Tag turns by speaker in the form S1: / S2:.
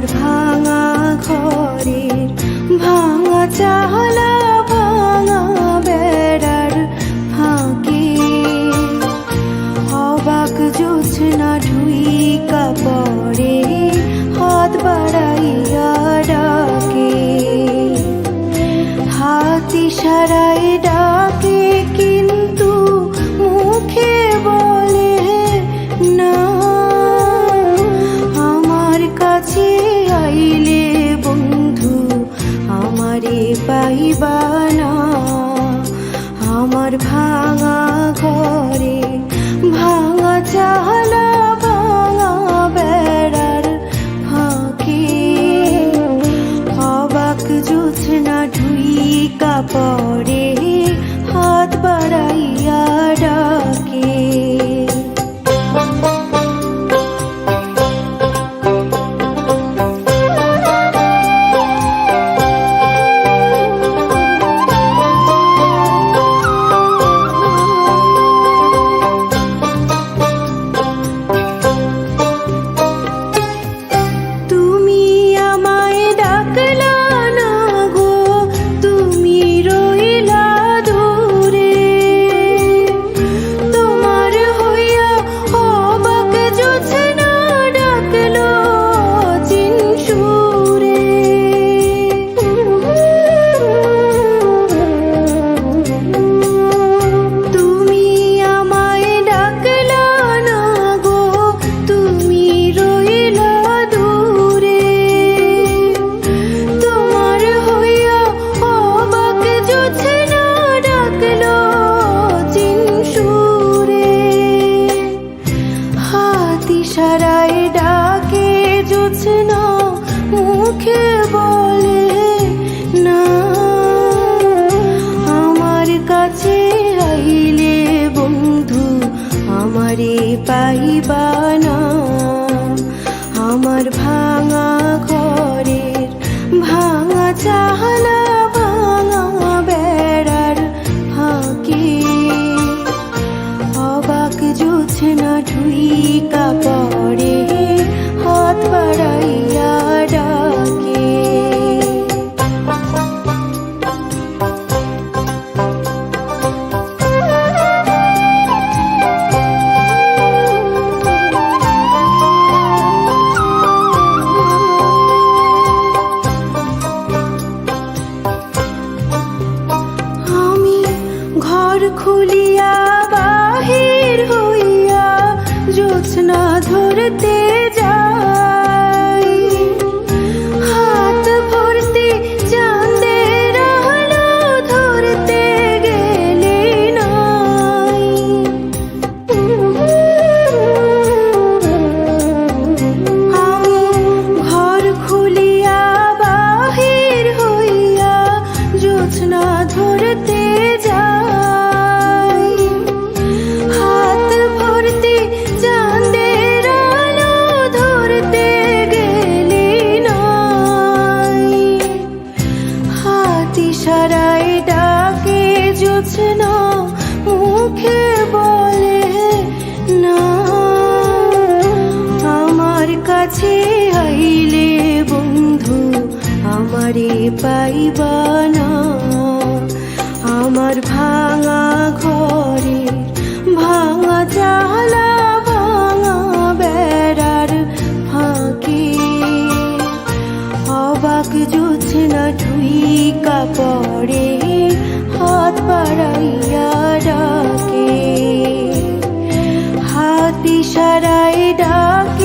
S1: আমার ভাঙা ঘরের ভাঙা চালা ভাঙা বেড়ার ফাঁকে অবাক জোছনা ঢুইকা পড়ে হাত বাড়াইয়া ডাকে, হাত ইশারায় ডাকে কিন্তু মুখে বলে না। আমার কাছে আইলে বন্ধু আমারে পাইবা না। আমার ভাঙা ঘরে ভাঙা চালা ভাঙা বেড়ার ফাঁকে অবাক জোছনা ঢুইকা পড়ে হাত বাড়াইয়া ডাকে। ইশারায় ডাকে জোছনা মুখে বলে না। আমার কাছে আইলে বন্ধু আমারে পাইবা না। আমার ভাঙা ঘরের ভাঙা চালা ভাঙা বেড়ার ফাঁকে অবাক জোছনা ঢুইকা পড়ে হাত বাড়াইয়া ডাকে। আমি ঘর খুলিয়া বাহির হইয়া জোছনা ধরতে যাই, হাত ভর্তি চাঁদের আলো ধরতে গেলে নাই। আমি ঘর খুলিয়া বাহির হইয়া জোছনা ধরতে যাই, হাত ভর্তি চাঁদের আলো ধরতে গেলে নাই। হাত ইশারায় ডাকে জোছনা মুখে বলে না। আমার কাছে আইলে বন্ধু আমারে পাইবা না। আমার ভাঙা ঘরে ভাঙা চালা ভাঙা বেড়ার ফাঁকে অবাক জোছনা ঢুইকা পড়ে হাত বাড়াইয়া ডাকে, হাত ইশারায় ডাকে